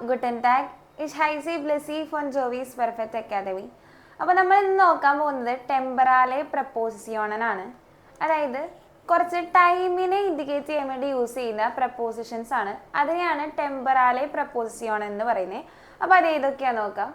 guten Tag. Ich heiße Blessy von Jovis Perfect Academy. അപ്പോൾ നമ്മൾ ഇന്ന് നോക്കാൻ പോകുന്നത് ടെമ്പറാലെ പ്രപ്പോസിഷനാണ്. അതായത് കുറച്ച് ടൈമിനെ ഇൻഡിക്കേറ്റ് ചെയ്യാൻ വേണ്ടി യൂസ് ചെയ്യുന്ന പ്രപ്പോസിഷൻസ് ആണ്. അതിനെയാണ് ടെമ്പറാലെ പ്രപ്പോസിഷൻ എന്ന് പറയുന്നത്. അപ്പോൾ അത് ഏതൊക്കെയാണെന്ന് നോക്കാം.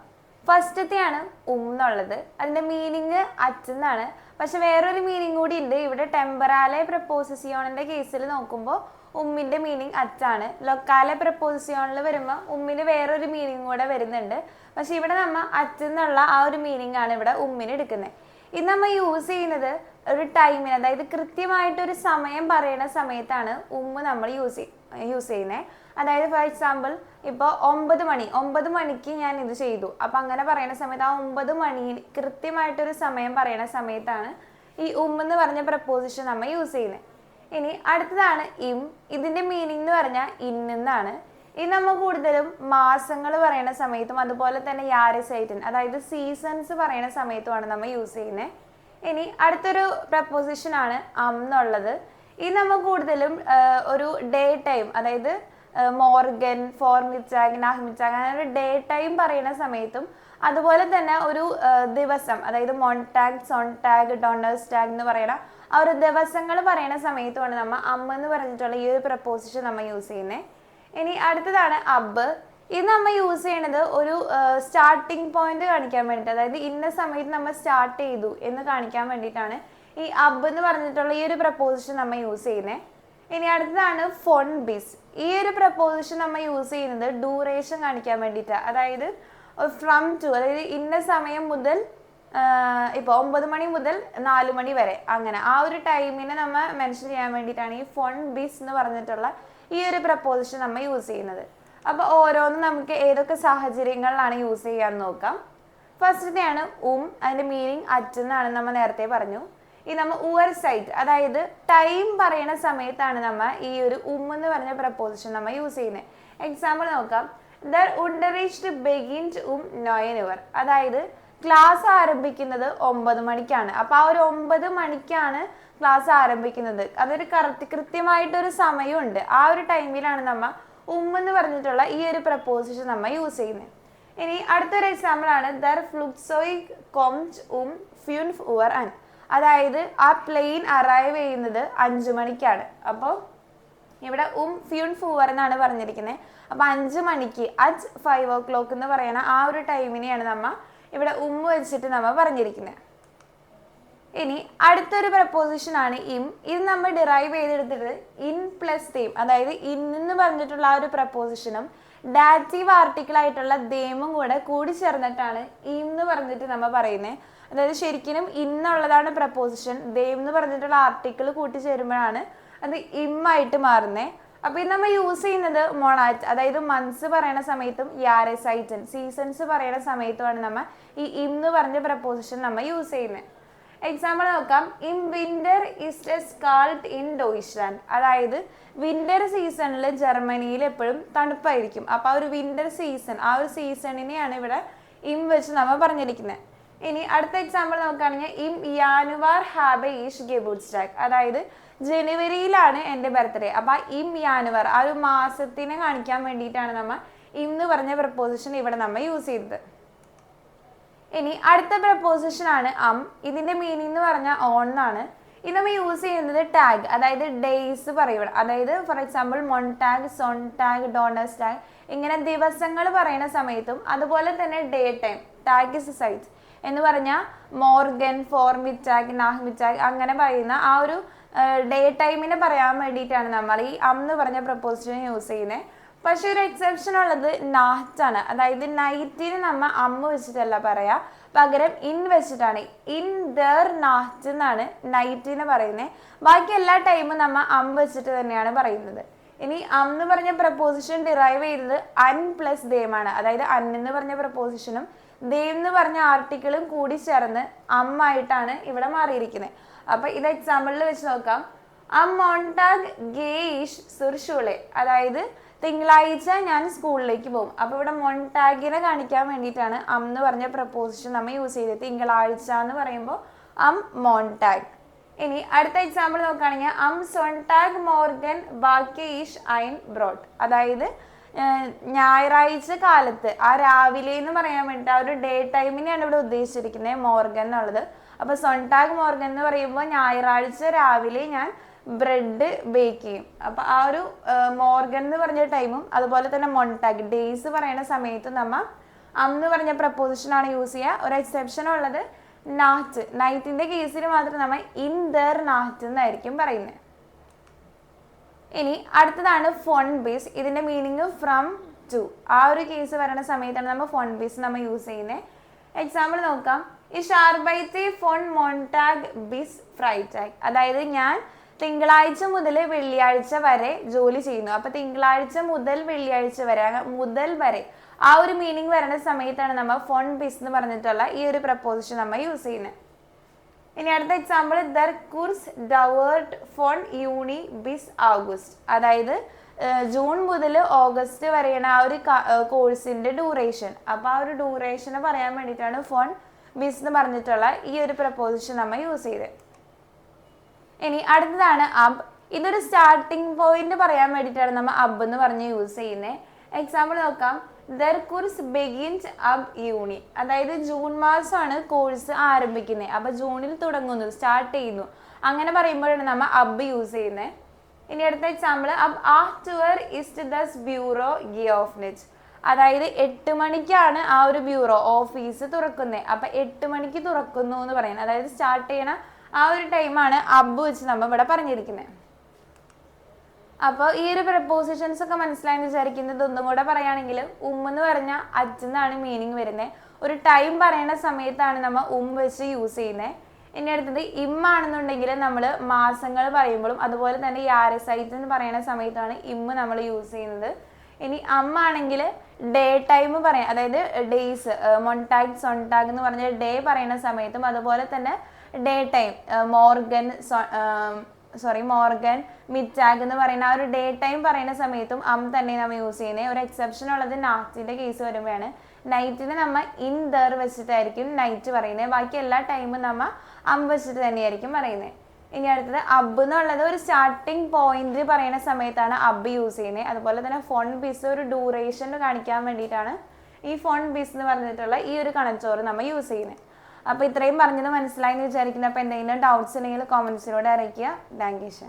ഫസ്റ്റത്തെയാണ് എന്നുള്ളത്. അതിൻ്റെ മീനിങ് അച്ചെന്നാണ്. പക്ഷെ വേറൊരു മീനിങ് കൂടി ഉണ്ട്. ഇവിടെ ടെമ്പറാലെ പ്രപ്പോസിഷൻ്റെ കേസിൽ നോക്കുമ്പോൾ ഉമ്മിൻ്റെ മീനിങ് അച്ചാണ്. ലൊക്കാലെ പ്രപ്പോസിഷനിൽ വരുമ്പോൾ ഉമ്മിന് വേറൊരു മീനിങ് കൂടെ വരുന്നുണ്ട്. പക്ഷെ ഇവിടെ നമ്മൾ അച്ചെന്നുള്ള ആ ഒരു മീനിങ് ആണ് ഇവിടെ ഉമ്മിന് എടുക്കുന്നത്. ഇത് നമ്മൾ യൂസ് ചെയ്യുന്നത് ഒരു ടൈമിന്, അതായത് കൃത്യമായിട്ടൊരു സമയം പറയുന്ന സമയത്താണ് ഉമ്മ നമ്മൾ യൂസ് ചെയ്യുന്നത്. അതായത് ഫോർ എക്സാമ്പിൾ ഇപ്പോൾ 9 മണിക്ക് ഞാൻ ഇത് ചെയ്തു. അപ്പം അങ്ങനെ പറയുന്ന സമയത്ത് ആ 9 മണിയിൽ കൃത്യമായിട്ടൊരു സമയം പറയുന്ന സമയത്താണ് ഈ എന്ന് പറഞ്ഞ പ്രപ്പോസിഷൻ നമ്മൾ യൂസ് ചെയ്യുന്നത്. ഇനി അടുത്തതാണ് ഇതിൻ്റെ മീനിങ് എന്ന് പറഞ്ഞാൽ ഇന്നാണ്. ഇത് നമ്മൾ കൂടുതലും മാസങ്ങൾ പറയുന്ന സമയത്തും അതുപോലെ തന്നെ യാരസൈറ്റൻ, അതായത് സീസൺസ് പറയുന്ന സമയത്തുമാണ് നമ്മൾ യൂസ് ചെയ്യുന്നത്. ഇനി അടുത്തൊരു പ്രപ്പോസിഷനാണ് എന്നുള്ളത്. ഇത് നമ്മൾ കൂടുതലും ഒരു ഡേ ടൈം, അതായത് മോർഗൻ, ഫോർമിച്ചാഗ്, നാഹ്മിച്ചാഗ്, അങ്ങനെ ഒരു ഡേ ടൈം പറയുന്ന സമയത്തും അതുപോലെ തന്നെ ഒരു ദിവസം, അതായത് മൊൺടാഗ്, സോൺടാഗ്, ഡോണേഴ്സ്ടാഗ് എന്ന് പറയുന്ന ആ ഒരു ദിവസങ്ങൾ പറയുന്ന സമയത്തുമാണ് നമ്മൾ എന്ന് പറഞ്ഞിട്ടുള്ള ഈ ഒരു പ്രപ്പോസിഷൻ നമ്മൾ യൂസ് ചെയ്യുന്നത്. ഇനി അടുത്തതാണ് അബ്. ഇത് നമ്മൾ യൂസ് ചെയ്യണത് ഒരു സ്റ്റാർട്ടിങ് പോയിന്റ് കാണിക്കാൻ വേണ്ടിയിട്ട്, അതായത് ഇന്ന സമയത്ത് നമ്മൾ സ്റ്റാർട്ട് ചെയ്തു എന്ന് കാണിക്കാൻ വേണ്ടിയിട്ടാണ് ഈ അബ് എന്ന് പറഞ്ഞിട്ടുള്ള ഈ ഒരു പ്രപ്പോസിഷൻ നമ്മൾ യൂസ് ചെയ്യുന്നത്. ഇനി അടുത്തതാണ് ഫോൺ ബിസ്. ഈ ഒരു പ്രപ്പോസിഷൻ നമ്മൾ യൂസ് ചെയ്യുന്നത് ഡ്യൂറേഷൻ കാണിക്കാൻ വേണ്ടിയിട്ടാണ്. അതായത് ഫ്രം ടു, അതായത് ഇന്ന സമയം മുതൽ ഇപ്പോൾ 9 മണി മുതൽ 4 മണി വരെ, അങ്ങനെ ആ ഒരു ടൈമിനെ നമ്മൾ മെൻഷൻ ചെയ്യാൻ വേണ്ടിയിട്ടാണ് ഈ ഫോൺ ബിസ് എന്ന് പറഞ്ഞിട്ടുള്ള ഈ ഒരു പ്രപ്പോസിഷൻ നമ്മൾ യൂസ് ചെയ്യുന്നത്. അപ്പോൾ ഓരോന്നും നമുക്ക് ഏതൊക്കെ സാഹചര്യങ്ങളിലാണ് യൂസ് ചെയ്യാന്ന് നോക്കാം. ഫസ്റ്റത്തെയാണ് അതിൻ്റെ മീനിങ് അറ്റെന്നാണ് നമ്മൾ നേരത്തെ പറഞ്ഞു. ഈ നമ്മൾ ഉവർ സൈറ്റ്, അതായത് ടൈം പറയുന്ന സമയത്താണ് നമ്മൾ ഈ ഒരു എന്ന് പറഞ്ഞ പ്രപ്പോസിഷൻ നമ്മൾ യൂസ് ചെയ്യുന്നത്. എക്സാമ്പിൾ നോക്കാം. ദർ ഉണ്ടറിസ്റ്റ് ബെഗിൻഡ് 9 Uhr, അതായത് ക്ലാസ് ആരംഭിക്കുന്നത് 9 മണിക്കാണ്. അപ്പോൾ ആ ഒരു 9 മണിക്കാണ് ക്ലാസ് ആരംഭിക്കുന്നത്. അതൊരു കൃത്യമായിട്ടൊരു സമയമുണ്ട്. ആ ഒരു ടൈമിലാണ് നമ്മൾ എന്ന് പറഞ്ഞിട്ടുള്ള ഈ ഒരു പ്രപ്പോസിഷൻ നമ്മൾ യൂസ് ചെയ്യുന്നത്. ഇനി അടുത്തൊരു എക്സാമ്പിൾ ആണ് ദർ ഫ്ലുക്സോയ് കോംറ്റ് ഫ്യൂൻഫ് ഉവർ അൻ, അതായത് ആ പ്ലെയിൻ അറൈവ് ചെയ്യുന്നത് 5 മണിക്കാണ്. അപ്പോൾ ഇവിടെ ഫ്യൂൻഫ് ഉവർ എന്നാണ് പറഞ്ഞിരിക്കുന്നത്. അപ്പോൾ 5 മണിക്ക് 5 o'clock എന്ന് പറയുന്ന ആ ഒരു ടൈമിനെയാണ് നമ്മൾ ഇവിടെ വെച്ചിട്ട് നമ്മൾ പറഞ്ഞിരിക്കുന്നത്. ഇനി അടുത്തൊരു പ്രപ്പോസിഷൻ ആണ് ഇത് നമ്മൾ ഡിറൈവ് ചെയ്തെടുത്തിട്ട് ഇൻ പ്ലസ് തേം, അതായത് എന്ന് പറഞ്ഞിട്ടുള്ള ആ ഒരു പ്രപ്പോസിഷനും ഡാറ്റീവ് ആർട്ടിക്കിൾ ആയിട്ടുള്ള ദേമും കൂടി ചേർന്നിട്ടാണ് എന്ന് പറഞ്ഞിട്ട് നമ്മൾ പറയുന്നത്. അതായത് ശരിക്കും ഇന്നുള്ളതാണ് പ്രപ്പോസിഷൻ, ദേം എന്ന് പറഞ്ഞിട്ടുള്ള ആർട്ടിക്കിൾ കൂട്ടിച്ചേരുമ്പോഴാണ് അത് ആയിട്ട് മാറുന്നത്. അപ്പോൾ ഇത് നമ്മൾ യൂസ് ചെയ്യുന്നത് മൊണാറ്റ്, അതായത് മന്ത്സ് പറയുന്ന സമയത്തും യാരസൈറ്റൻ, സീസൺസ് പറയുന്ന സമയത്തുമാണ് നമ്മൾ ഈ എന്ന് പറഞ്ഞ പ്രപ്പോസിഷൻ നമ്മൾ യൂസ് ചെയ്യുന്നത്. എക്സാമ്പിൾ നോക്കാം. വിന്റർ ഈസ് സ്കാൾഡ് ഇൻ ഡോയ്ച്ച്ലാൻഡ്, അതായത് വിന്റർ സീസണിൽ ജർമ്മനിയിൽ എപ്പോഴും തണുപ്പായിരിക്കും. അപ്പോൾ ആ ഒരു വിന്റർ സീസൺ, ആ ഒരു സീസണിനെയാണ് ഇവിടെ വെച്ച് നമ്മൾ പറഞ്ഞിരിക്കുന്നത്. ഇനി അടുത്ത എക്സാമ്പിൾ നോക്കുകയാണെങ്കിൽ യാനുവാർ ഹാബെ ഈഷ് ഗെബൂട്ട്സ്റ്റാഗ്, അതായത് ജനുവരിയിലാണ് എൻ്റെ ബർത്ത്ഡേ. അപ്പോൾ ആ യാനുവർ, ആ ഒരു മാസത്തിനെ കാണിക്കാൻ വേണ്ടിയിട്ടാണ് നമ്മൾ എന്ന് പറഞ്ഞ പ്രപ്പോസിഷൻ ഇവിടെ നമ്മൾ യൂസ് ചെയ്തത്. ഇനി അടുത്ത പ്രപ്പോസിഷൻ ആണ് ഇതിൻ്റെ മീനിങ് എന്ന് പറഞ്ഞാൽ ഓൺ എന്നാണ്. ഇത് നമ്മൾ യൂസ് ചെയ്യുന്നത് ടാഗ്, അതായത് ഡേയ്സ് പറയുക, അതായത് ഫോർ എക്സാമ്പിൾ മൊൺടാഗ്, സോൺടാഗ്, ഡോണേഴ്സ്ടാഗ്, ഇങ്ങനെ ദിവസങ്ങൾ പറയുന്ന സമയത്തും അതുപോലെ തന്നെ day time, tag is site എന്ന് പറഞ്ഞാൽ മോർഗൻ, ഫോർമിറ്റാഗ്, നാഹ്മിറ്റാഗ് അങ്ങനെ പറയുന്ന ആ ഒരു ഡേ ടൈമിനെ പറയാൻ വേണ്ടിയിട്ടാണ് നമ്മൾ ഈ എന്ന് പറഞ്ഞ പ്രപ്പോസിഷൻ യൂസ് ചെയ്യുന്നത്. പക്ഷെ ഒരു എക്സെപ്ഷൻ ഉള്ളത് നാറ്റാണ്, അതായത് നൈറ്റിന് നമ്മൾ വെച്ചിട്ടല്ല പറയാ, പകരം വെച്ചിട്ടാണ്. ദർ നാറ്റ് എന്നാണ് നൈറ്റിന് പറയുന്നത്. ബാക്കി എല്ലാ ടൈമും നമ്മൾ വെച്ചിട്ട് തന്നെയാണ് പറയുന്നത്. ഇനി എന്ന് പറഞ്ഞ പ്രപ്പോസിഷൻ ഡിറൈവ് ചെയ്തത് അൻ പ്ലസ് ദേമാണ്, അതായത് എന്ന് പറഞ്ഞ പ്രപ്പോസിഷനും ദേം എന്ന് പറഞ്ഞ ആർട്ടിക്കിളും കൂടി ചേർന്ന് ആയിട്ടാണ് ഇവിടെ മാറിയിരിക്കുന്നത്. അപ്പൊ ഇത് എക്സാമ്പിളിൽ വെച്ച് നോക്കാം. മോൺടാഗ് ഗേയിഷ് സുർഷുളെ, അതായത് തിങ്കളാഴ്ച ഞാൻ സ്കൂളിലേക്ക് പോകും. അപ്പോൾ ഇവിടെ മൊൺടാഗിനെ കാണിക്കാൻ വേണ്ടിയിട്ടാണ് എന്ന് പറഞ്ഞ പ്രപ്പോസിഷൻ നമ്മൾ യൂസ് ചെയ്തത്. തിങ്കളാഴ്ച എന്ന് പറയുമ്പോൾ മോൺടാഗ്. ഇനി അടുത്ത എക്സാമ്പിൾ നോക്കുകയാണെങ്കിൽ സോൺടാഗ് മോർഗൻ ബാക്കി ഈഷ് ഐൻ ബ്രോട്ട്, അതായത് ഞായറാഴ്ച കാലത്ത് ആ രാവിലെ എന്ന് പറയാൻ വേണ്ടിയിട്ട് ആ ഒരു ഡേ ടൈമിനെയാണ് ഇവിടെ ഉദ്ദേശിച്ചിരിക്കുന്നത് മോർഗൻ എന്നുള്ളത്. അപ്പോൾ സൊൺടാഗ് മോർഗൻ എന്ന് പറയുമ്പോൾ ഞായറാഴ്ച രാവിലെ ഞാൻ ബ്രെഡ് ബേക്ക് ചെയ്യും. അപ്പോൾ ആ ഒരു മോർഗൻ എന്ന് പറഞ്ഞ ടൈമും അതുപോലെ തന്നെ മൊൺടാഗ് ഡേയ്സ് പറയുന്ന സമയത്ത് നമ്മൾ എന്ന് പറഞ്ഞ പ്രപ്പോസിഷനാണ് യൂസ് ചെയ്യുക. ഒരു എക്സെപ്ഷൻ ഉള്ളത് നാറ്റ്, നൈറ്റിൻ്റെ കേസിൽ മാത്രം നമ്മൾ ഇൻ ദർ നാറ്റ് എന്നായിരിക്കും പറയുന്നത്. ഇനി അടുത്തതാണ് ഫോൺ ബേസ്. ഇതിൻ്റെ മീനിങ് ഫ്രം ടു. ആ ഒരു കേസ് പറയുന്ന സമയത്താണ് നമ്മൾ ഫോൺ ബേസ് നമ്മൾ യൂസ് ചെയ്യുന്നത്. എക്സാമ്പിൾ നോക്കാം. ഈ ഷാർബൈത്തെ ഫോൺ മോൺടാഗ് ബിസ് ഫ്രൈറ്റാഗ്. അതായത് ഞാൻ തിങ്കളാഴ്ച മുതൽ വെള്ളിയാഴ്ച വരെ ജോലി ചെയ്യുന്നു. അപ്പോൾ തിങ്കളാഴ്ച മുതൽ വെള്ളിയാഴ്ച വരെ, മുതൽ വരെ ആ ഒരു മീനിങ് വരുന്ന സമയത്താണ് നമ്മൾ ഫോൺ ബിസ് എന്ന് പറഞ്ഞിട്ടുള്ള ഈ ഒരു പ്രപ്പോസിഷൻ നമ്മൾ യൂസ് ചെയ്യുന്നത്. ഇനി അടുത്ത എക്സാമ്പിൾ ദർ കുർസ് ഡവേർട്ട് ഫോൺ യൂണി ബിസ് ഓഗസ്റ്റ്. അതായത് ജൂൺ മുതൽ ഓഗസ്റ്റ് വരെയാണ് ആ ഒരു കോഴ്സിൻ്റെ ഡ്യൂറേഷൻ. അപ്പോൾ ആ ഒരു ഡ്യൂറേഷന് പറയാൻ വേണ്ടിയിട്ടാണ് ഫോൺ ബിസ് എന്ന് പറഞ്ഞിട്ടുള്ള ഈ ഒരു പ്രപ്പോസിഷൻ നമ്മൾ യൂസ് ചെയ്തത്. ഇനി അടുത്തതാണ് അബ്. ഇതൊരു സ്റ്റാർട്ടിങ് പോയിന്റ് പറയാൻ വേണ്ടിയിട്ടാണ് നമ്മൾ അബ് എന്ന് പറഞ്ഞ് യൂസ് ചെയ്യുന്നത്. എക്സാമ്പിൾ നോക്കാം. ദർ കുർസ് ബെഗിൻസ് അബ് യൂണി. അതായത് ജൂൺ മാസമാണ് കോഴ്സ് ആരംഭിക്കുന്നത്. അപ്പോൾ ജൂണിൽ തുടങ്ങുന്നു, സ്റ്റാർട്ട് ചെയ്യുന്നു. അങ്ങനെ പറയുമ്പോഴാണ് നമ്മൾ അബ് യൂസ് ചെയ്യുന്നത്. ഇനി അടുത്ത എക്സാമ്പിൾ അബ് ആഫ്റ്റർ ഇസ്റ്റ് ദസ് ബ്യൂറോ ഗിയോഫ്നെറ്റ്. അതായത് 8 മണിക്കാണ് ആ ഒരു ബ്യൂറോ ഓഫീസ് തുറക്കുന്നത്. അപ്പം 8 മണിക്ക് തുറക്കുന്നു എന്ന് പറയുന്നത്, അതായത് സ്റ്റാർട്ട് ചെയ്യണ ആ ഒരു ടൈമാണ് അബ് വെച്ച് നമ്മൾ ഇവിടെ പറഞ്ഞിരിക്കുന്നത്. അപ്പോൾ ഈ ഒരു പ്രപ്പോസിഷൻസ് ഒക്കെ മനസ്സിലായെന്ന് വിചാരിക്കുന്നത്. ഒന്നും കൂടെ പറയുകയാണെങ്കിൽ എന്ന് പറഞ്ഞാൽ അച്ഛനാണ് മീനിങ് വരുന്നത്. ഒരു ടൈം പറയുന്ന സമയത്താണ് നമ്മൾ വെച്ച് യൂസ് ചെയ്യുന്നത്. ഇനി അടുത്തത് ആണെന്നുണ്ടെങ്കിൽ നമ്മൾ മാസങ്ങൾ പറയുമ്പോഴും അതുപോലെ തന്നെ യാരസൈറ്റ് എന്ന് പറയുന്ന സമയത്താണ് നമ്മൾ യൂസ് ചെയ്യുന്നത്. ഇനി ആണെങ്കിൽ ഡേ ടൈം പറയാം, അതായത് ഡേയ്സ്, മൊൺടാഗ് സൊൺടാഗ് എന്ന് പറഞ്ഞ ഡേ പറയുന്ന സമയത്തും അതുപോലെ തന്നെ ഡേ ടൈം മോർഗൻ മിഡ്ടാഗ് എന്ന് പറയുന്ന ആ ഒരു ഡേ ടൈം പറയുന്ന സമയത്തും തന്നെ നമ്മൾ യൂസ് ചെയ്യുന്നത്. ഒരു എക്സെപ്ഷൻ ഉള്ളത് നാറ്റിൻ്റെ കേസ് വരുമ്പോഴാണ്. നൈറ്റിന് നമ്മൾ ഇൻ ദർ വെച്ചിട്ടായിരിക്കും നൈറ്റ് പറയുന്നത്. ബാക്കി എല്ലാ ടൈമും നമ്മൾ വെച്ചിട്ട് തന്നെയായിരിക്കും പറയുന്നത്. ഇനി അടുത്തത് അബ് എന്നുള്ളത് ഒരു സ്റ്റാർട്ടിങ് പോയിന്റ് പറയുന്ന സമയത്താണ് അബ് യൂസ് ചെയ്യുന്നത്. അതുപോലെ തന്നെ ഫോൺ ബിസ് ഒരു ഡ്യൂറേഷൻ കാണിക്കാൻ വേണ്ടിയിട്ടാണ് ഈ ഫോൺ ബിസ് എന്ന് പറഞ്ഞിട്ടുള്ള ഈ ഒരു കണക്ടോർ നമ്മൾ യൂസ് ചെയ്യുന്നത്. അപ്പോൾ ഇത്രയും പറഞ്ഞത് മനസ്സിലായെന്ന് വിചാരിക്കുന്നത്. അപ്പോൾ എന്തെങ്കിലും ഡൗട്ട്സ് ഉണ്ടെങ്കിൽ കോമൻസിലൂടെ അറിയിക്കുക. Thank you.